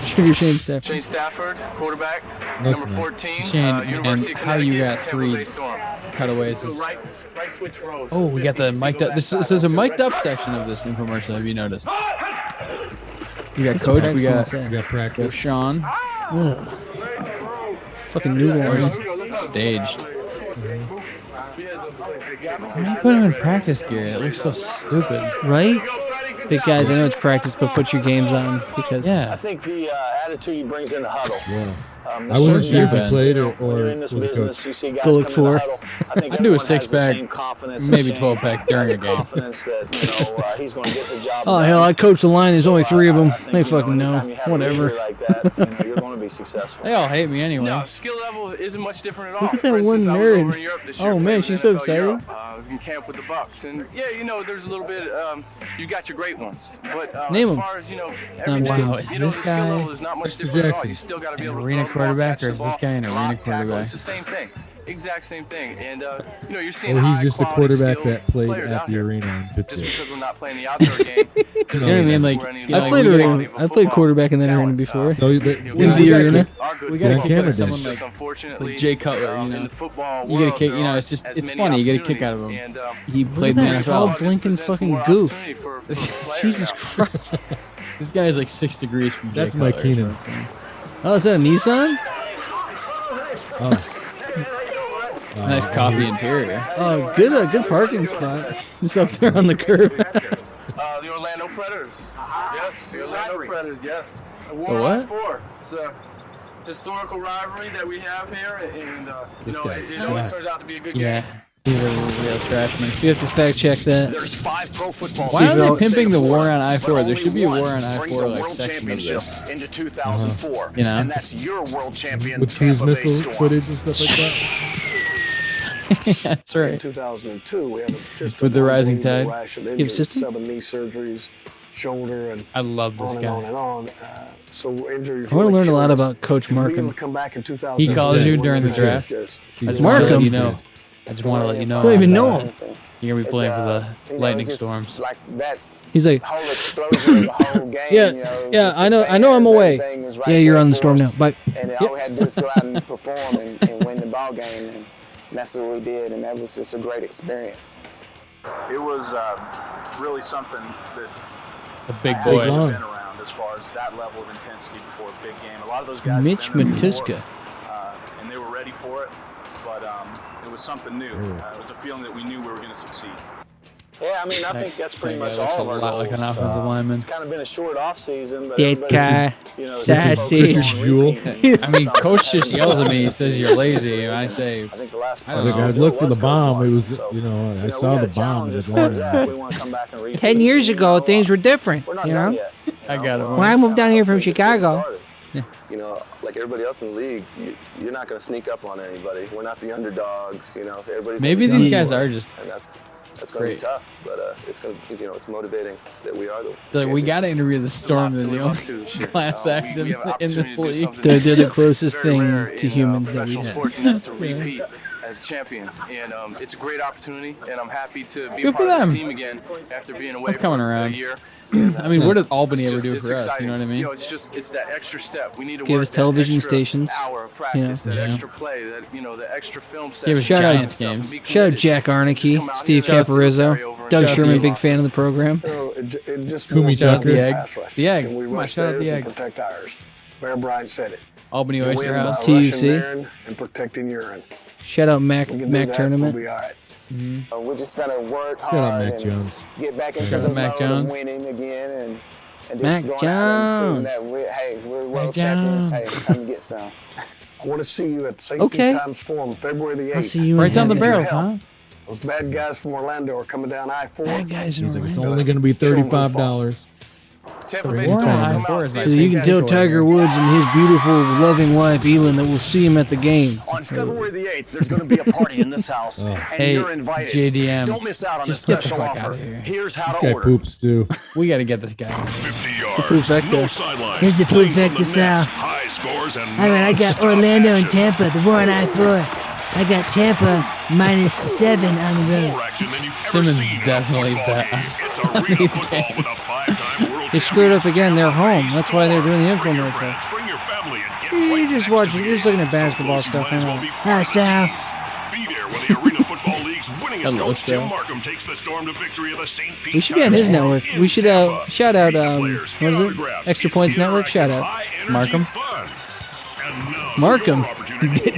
Sugar Shane Stafford. Shane Stafford, quarterback, That's number nice. 14, Shane, University and of how you Connecticut, got Tampa Bay 3 Storm. cutaways is... Right switch road. Oh, we got the mic'd up. So there's a mic'd up section of this infomercial. Have you noticed? We got That's Coach. what We got Braxton We got practice. Sean. Ugh. Fucking newborn. Staged. Why not put him in practice gear? It looks so stupid. Right? Big guys, I know it's practice, but put your games on because Yeah. I think the attitude he brings in the huddle. Yeah. The I wasn't certain sure if guys, he played you know, or when you're in this was a business, coach. you see guys Go look come in for. the huddle. I think I'd do a everyone has the 6-pack, same confidence, maybe the same 12-pack during a game. confidence that he's going to get the job oh done. hell, I coached the line. There's only 3 of them. I think, They fucking know. anytime you have a Whatever. leader like that, you're going to be successful. They all hate me anyway. No, skill level isn't much different at all. Look at that For instance, one I was nerd. over in Europe this year Oh, man, playing she's with so NFL Europe. excited. I was in camp with the Bucks, and yeah, you know, there's a little bit. You got your great ones, but Name as 'em. far as you know, I'm just everything, Wow, is you know, this the skill guy level is not much Mr. different at all. Jackson You still got to be an able to arena throw the ball, quarterback, catch or the is this ball, guy an arena block, tackle. quarterback? It's the same thing, exact same thing, and you know, you're seeing Or he's high just a quality, quarterback skilled that played players at out the here. arena in Just Pittsburgh. because we're not playing the outdoor game. You know what I mean? Like, you I've know, played we arena. gotta- I've played quarterback in that arena before. So In the gotta arena. We gotta Yeah, keep Cameron like someone did. like, Just unfortunately, like Jay Cutler, you in know. the football You get a world, kick, there you know, aren't it's just, as it's many funny. You get a kick out of him. opportunities, and, He Look played at in the that tall, NFL. blinking presents fucking more goof. opportunity for players Jesus now. Christ. This guy is like 6 degrees from Jay That's Mike Cutler, Keenan. so I'm saying. Oh, is that a Nissan? Oh. Nice coffee interior. Oh, good parking spot. Just up there on the curb. The Orlando Predators. Yes, the Orlando Predators, yes. The War what? on 4. It's a historical rivalry that we have here, and you know, it always turns out to be a good Yeah. game. He's a real trashman. You have to fact check that. There's 5 pro football Why are they Seatbelt. pimping the war on but I-4? There only should be a one war on brings I-4 a like world section of championship this. into 2004. You know? And that's your world champion, With cruise Tampa Bay missile Storm. footage and stuff like that. That's In right. 2002, we had just With the rising tide. rash of You have injuries, system? 7 knee surgeries, shoulder, and I love this on and guy. on and on. So injuries. I want to really learn a lot killed us. about Coach If we Markham. would come back in 2000, He calls you during the we're draft? just- I just Markham. want to let you know. I just want to let you know. Don't even know him. You're going to be playing for the you know, Lightning it's just Storms. Like that He's like, whole explosion of the whole game. yeah, you know, it was yeah, just I the know I'm fans, away. everything was right Yeah, you're there on the for Storm now. us. Bye. And all we had to do was go out and perform and win the ball game, and that's what we did, and that was just a great experience. It was really something that A big Big boy. long. been around as far as that level of intensity before a big game. A lot of those guys Mitch have been there before, Matuska. and they were ready for it, but it was something new. It was a feeling that we knew we were going to succeed. Yeah, I mean, I think that's pretty That much guy looks all of a our lot like an goals. offensive lineman. It's kind of been a short off season, but Dead everybody's, guy. you know, Sausage. focused on Jewel. repeating I mean, something Coach just that- yells at me. He says you're lazy, and I say, I think the last I don't Like, know. I looked for the Coach bomb. It Markham, was, so, you know, I we saw got the a bomb. challenge in as the far as bottom. that. We want to come back and repeat 10 it. years You ago, know, things were different, we're not you done know? yet. I got it. When I moved down here from Chicago. You know, like everybody else in the league, you're not going to sneak up on anybody. We're not the underdogs. You know, everybody's maybe these guys are just. And that's going to be tough, but it's going to, you know, it's motivating that we are we got to interview the Storm. They're the only class act in this league. They're the closest thing to humans that we have. Sports and that's to repeat as champions, and it's a great opportunity, and I'm happy to be a part of this team again after being away for a year. I mean, what did Albany ever do for us? You know what I mean? You know, it's that extra step. We need to give work us television that extra stations. Hour of practice, that extra play, that the extra film give us Giants games. Shout out Jack Arnicky, Steve Caparizzo, Doug Sherman, big fan of the program. Kumi Tucker. The egg. The egg. Come on, shout out the egg. Protect ours. Bear Bryant said it. Albany Oyster House. TUC. And protecting urine. Shout out Mac Tournament. We'll be all right. We're just gonna work Shout out hard Mac and Jones. get back into the mode of winning again, and just Mac going out and Jones. proving that we're world champions. Hey, come get some. I want to see you at St. Pete Times Forum, February the 8th. I'll see you right down the heaven. barrels, huh? Those bad guys from Orlando are coming down I-4. Bad guys in It's Orlando. only going to be $35. Tampa Bay Storm, come out, So you can tell Tiger Woods and his beautiful, loving wife, Elin, that we'll see him at the game. On February the 8th, there's going to be a party in this house, and Hey, you're invited. JDM, Don't miss out on the just get the special fuck offer. out of here. Here's how This to guy order. poops too. We got to get this guy. 50 proof yards, vector. no sidelines. Here's the proof vector, Sal. High scores and All right, I got Orlando and Tampa, the war on I-4. I got Tampa -7 on the road. Simmons definitely bet on these games. They screwed up again. They're home. That's why they're doing the infomercial. You're just watching. You're just looking at basketball stuff. Hi, Sal. Hello, Sal. We should be on his network. We should shout out. What is it? Extra Points Network. Shout out. Markham. Markham.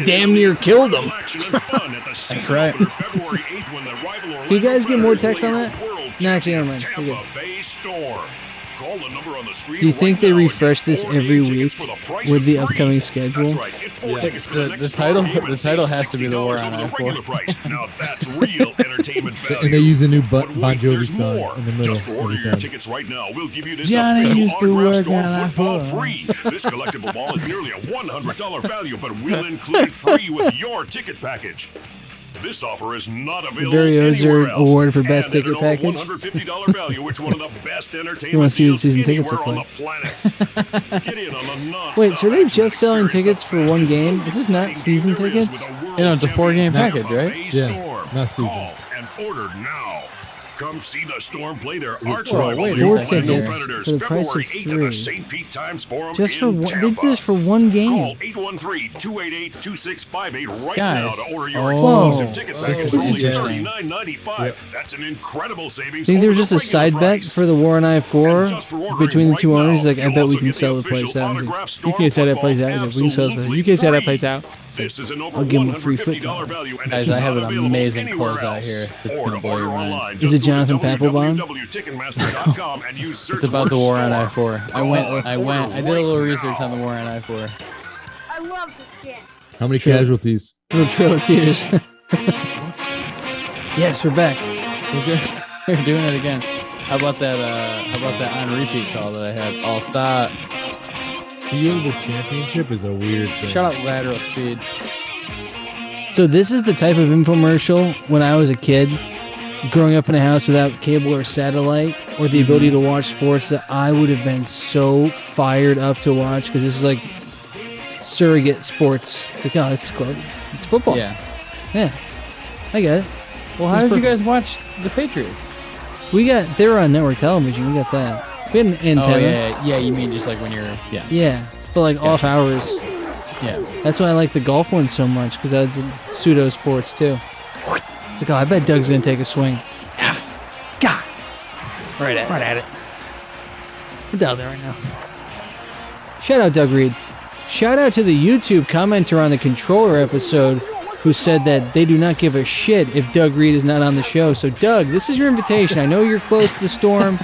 Damn near killed him. That's right. Can you guys get more text on that? No, actually, never mind. We're good. Do you think they refresh this every week with the upcoming schedule? The title has to be the war on I-4. Now that's real entertainment value. And they use a new Bon Jovi song in the middle. Just for order your tickets right now. We'll give you this Johnny official used to autographed work Storm on football I-4. free. This collectible ball is nearly a $100 value, but we'll include it free with your ticket package. This offer is not available Barry Ozer anywhere else. Award for Best And Ticket at an Package. $150 value, which one of the best entertainment You want to see what deals season tickets look anywhere like? on the planet. Get in on the nonstop Wait, so are they action just selling experience tickets for one game? Is this not season tickets? You know, it's a 4-game package, right? Yeah, not season. Call and order now. Come see the Storm play their arch Whoa, rival, wait a the 4 second Orlando tickets Predators, for the price of February 8th at the 3. St. Pete Times Forum Just for in one, they Tampa. did this for one game. Call 813-288-2658 right Guys. now to order your Oh, exclusive ticket this package is for only interesting. $39.95. That's an incredible savings. Think there was over just the a side regular bet price. for the war on I-4 And just for ordering between the right two owners? now, Like, I you'll bet we also can get sell the official place out. autographed You Storm can't sell that football place out. We can sell the absolutely You can't sell that free. place out. This is an over I'll give 'em a free $150 football. value, and Guys, it's I have not an available amazing anywhere close out else. here that's Or gonna blow order your mind. online. Is Just it go to Jonathan Papelbon? www.ticketmaster.com and use search It's about the word war on Storm. I-4. I did a little research on the war on I-4. I love this game. How many casualties? Little Trail of Tears. Yes, we're back. We're doing it again. How about that on repeat call that I had? Oh, stop. Field the championship is a weird thing. Shout out lateral speed. So this is the type of infomercial when I was a kid, growing up in a house without cable or satellite, or the ability to watch sports, that I would have been so fired up to watch, because this is like surrogate sports. It's like, oh, this is close. It's football. Yeah. Yeah. I get it. Well, how did you guys watch the Patriots? They were on network television. We got that. We had an antenna. Oh, yeah. You mean just like when you're, yeah. Yeah, but like off hours. Yeah. That's why I like the golf one so much, because that's pseudo sports too. It's like, oh, I bet Doug's gonna take a swing. God. Right at it. We're down there right now. Shout out Doug Reed. Shout out to the YouTube commenter on the controller episode who said that they do not give a shit if Doug Reed is not on the show. So Doug, this is your invitation. I know you're close to the Storm.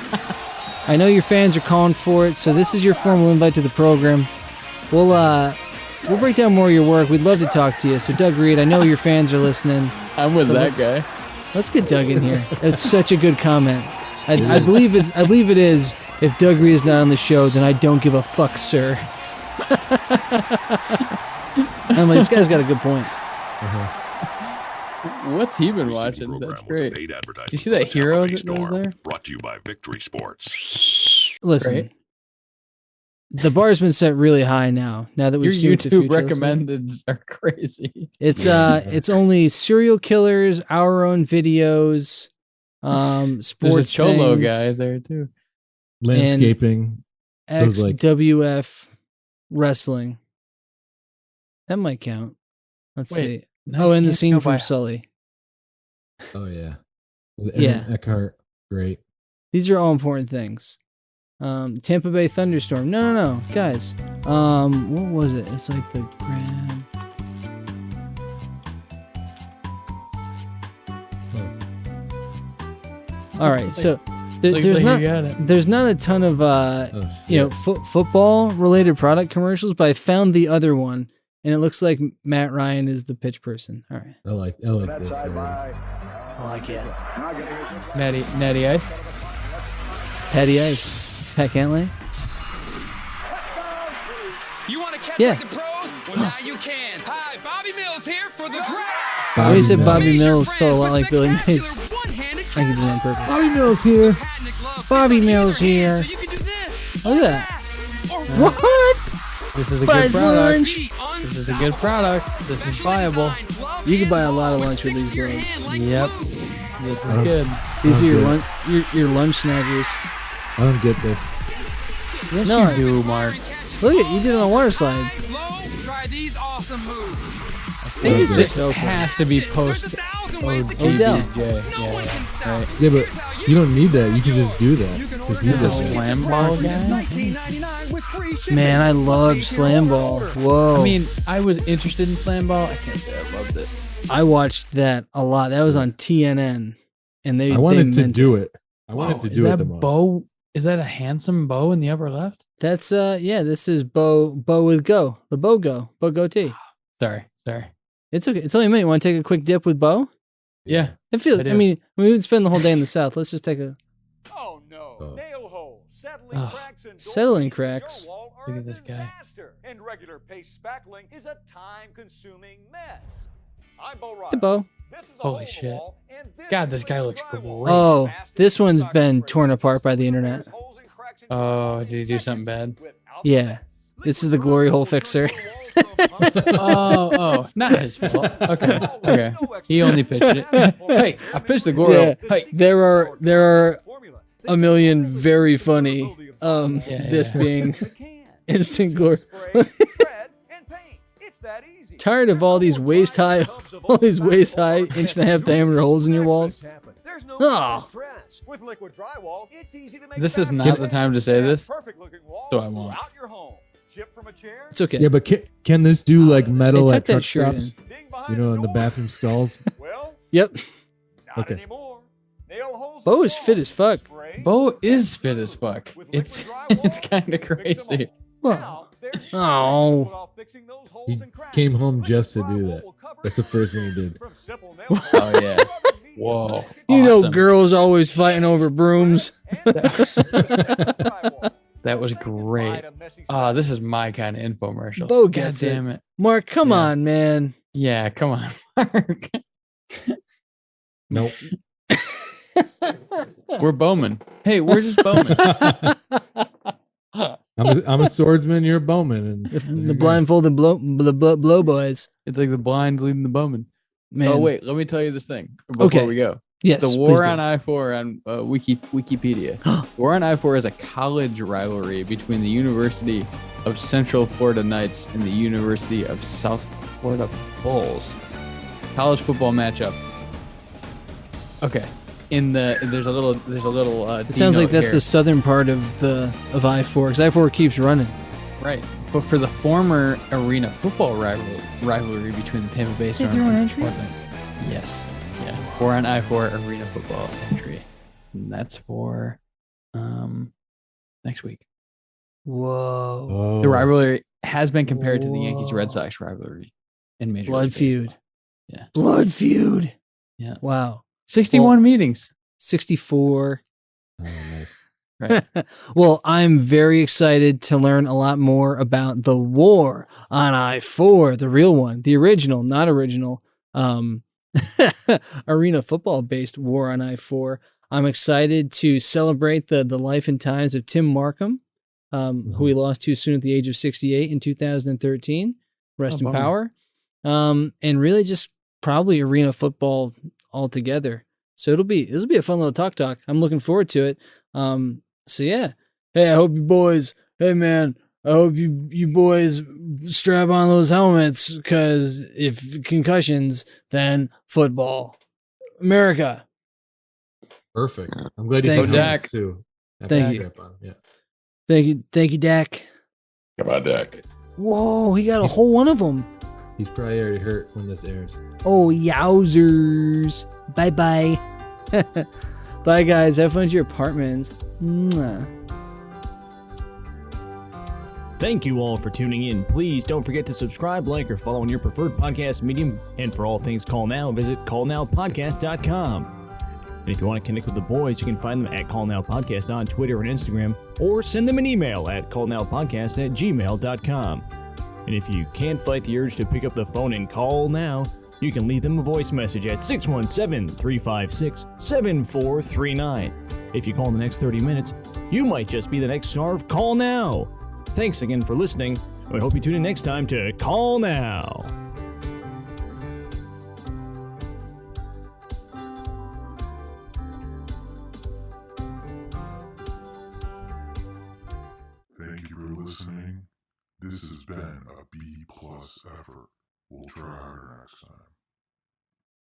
I know your fans are calling for it, so this is your formal invite to the program. We'll break down more of your work. We'd love to talk to you. So Doug Reed, I know your fans are listening. I'm with that guy. Let's get Doug in here. That's such a good comment. I believe it is. If Doug Ree is not on the show, then I don't give a fuck, sir. I'm like, this guy's got a good point. What's he been watching? That's great. You see that hero that was there? Brought to you by Victory Sports. Listen, Right? the bar's been set really high now. Now that we've Your seen what the YouTube future looks like. recommendeds are crazy. It's only serial killers, our own videos, sports. There's a Cholo things, guy there too. Landscaping. Those, like- XWF wrestling. That might count. Let's see. Nice And the scene cameo from by- Sully. Oh yeah. With Yeah. Aaron Eckhart. Great. These are all important things. Tampa Bay Thunderstorm. No, guys. What was it? It's like the grand. All right, so there's not a ton of football related product commercials, but I found the other one, and it looks like Matt Ryan is the pitch person. All right, I like this. I like it. Natty Ice. Patty Ice, Pat Cantlay. You want to catch Yeah. like the pros? Well, now you can. Hi, Bobby Mills here for the crowd. When you said Bobby Mills felt a lot like Billy Mays. I can do that on purpose. Bobby Mills here. Bobby Mills here. Look at that. What? This is a Buzz good product. lunch. This is a good product. This is viable. You can buy a lot of lunch with these bros. Yep. This is good. These are your good. your lunch snaggers. I don't get this. Yes, No, you do, Mark. Look at you did it on a water slide. Try these awesome moves. This just has to be post Odell. Yeah, right. Yeah, but you don't need that. You can just do that. Just Is do the that. slam ball guy? Man, I love slam ball. Whoa. I mean, I was interested in slam ball. I can't say I loved it. I watched that a lot. That was on TNN, and I wanted to meant do it. I wanted to Is do it that the most. bow? Is that a handsome bow in the upper left? That's this is Bo with Go. The Bo Goatee. Sorry. It's okay. It's only a minute. Want to take a quick dip with Bo? Yeah. It feels. I do. I mean, we would spend the whole day in the South. Let's just take a Oh no! Nail hole, settling Oh. cracks, and settling cracks. wall are Look a at this guy. disaster, and regular paste spackling is a time-consuming mess. I'm Bo The Bo. This is a Holy hole in the shit. wall, and this God, is this guy looks drywall. great. Oh, this one's been torn apart by the internet. Oh, did he do something bad? Yeah, this is the glory hole fixer. Oh, not his fault. Okay. He only pitched it. Hey, I pitched the Goro. Yeah, Hey, there are a million very funny. This being instant glory. Tired of all these waist high, inch and a half diameter holes in your walls. Oh, With liquid drywall, it's easy to make this is faster. not the time to say this, Perfect looking walls so I won't. throughout your home. Chip from a chair. it's okay. Yeah, but can this do like metal Hey, tuck at that truck shirt stops? in. You know, in the bathroom stalls. Well, Yep. not Okay. anymore. Nail holes Bo in is the fit wall. as fuck. Spray, Bo is fit as fuck. with It's liquid it's drywall, kind of fix 'em crazy. all. Well, Now, there's oh. without fixing those holes He and cracks. came home Liquid just to do drywall that. will cover That's the first thing he did. from simple nail Oh yeah. Whoa. You know, Awesome. girls always fighting over brooms. That was great. This is my kind of infomercial. Bo God gets damn it. it. Mark, come Yeah. on, man. Yeah, come on, Mark. Nope. We're Beaumen. Hey, we're just Beaumen. I'm a swordsman. You're a bowman, and The blindfolded blow boys. It's like the blind leading the Beaumen. Man. Oh wait, let me tell you this thing before Okay. we go. Yes, the please war do. on I-4 on Wikipedia. The war on I-4 is a college rivalry between the University of Central Florida Knights and the University of South Florida Bulls. College football matchup. Okay. There's a little. It sounds like that's the southern part of I-4, because I-4 keeps running. right. But for the former arena football rivalry between the Tampa Bay Storm threw an and entry? Portland. Yes. Yeah. War on I-4 arena football entry. And that's for next week. Whoa. Oh. The rivalry has been compared to the Yankees Red Sox rivalry in Major Blood League feud. Baseball. Yeah. Blood feud. Yeah. Wow. 61 meetings. 64. Oh, nice. Right. Well, I'm very excited to learn a lot more about the war on I-4, the real one, the original, not original, arena football-based war on I-4. I'm excited to celebrate the life and times of Tim Markham, who we lost too soon at the age of 68 in 2013. Rest in power. And really just probably arena football altogether. So this will be a fun little talk. I'm looking forward to it. So yeah. Hey, I hope you boys, hey man, I hope you boys strap on those helmets, because if concussions, then football. America. Perfect. I'm glad you Thank said you. helmets too. Thank you. Yeah. Thank you, Dak. Come on, Dak. Whoa, he got a whole one of them. He's probably already hurt when this airs. Oh, yowzers. Bye-bye. Bye, guys. Have fun at your apartments. Mwah. Thank you all for tuning in. Please don't forget to subscribe, like, or follow on your preferred podcast medium. And for all things Call Now, visit callnowpodcast.com. And if you want to connect with the boys, you can find them at Call Now Podcast on Twitter and Instagram, or send them an email at callnowpodcast@gmail.com. And if you can't fight the urge to pick up the phone and call now, you can leave them a voice message at 617-356-7439. If you call in the next 30 minutes, you might just be the next star of Call Now. Thanks again for listening. We hope you tune in next time to Call Now. Thank you for listening. This has been a B+ effort. We'll try harder next time.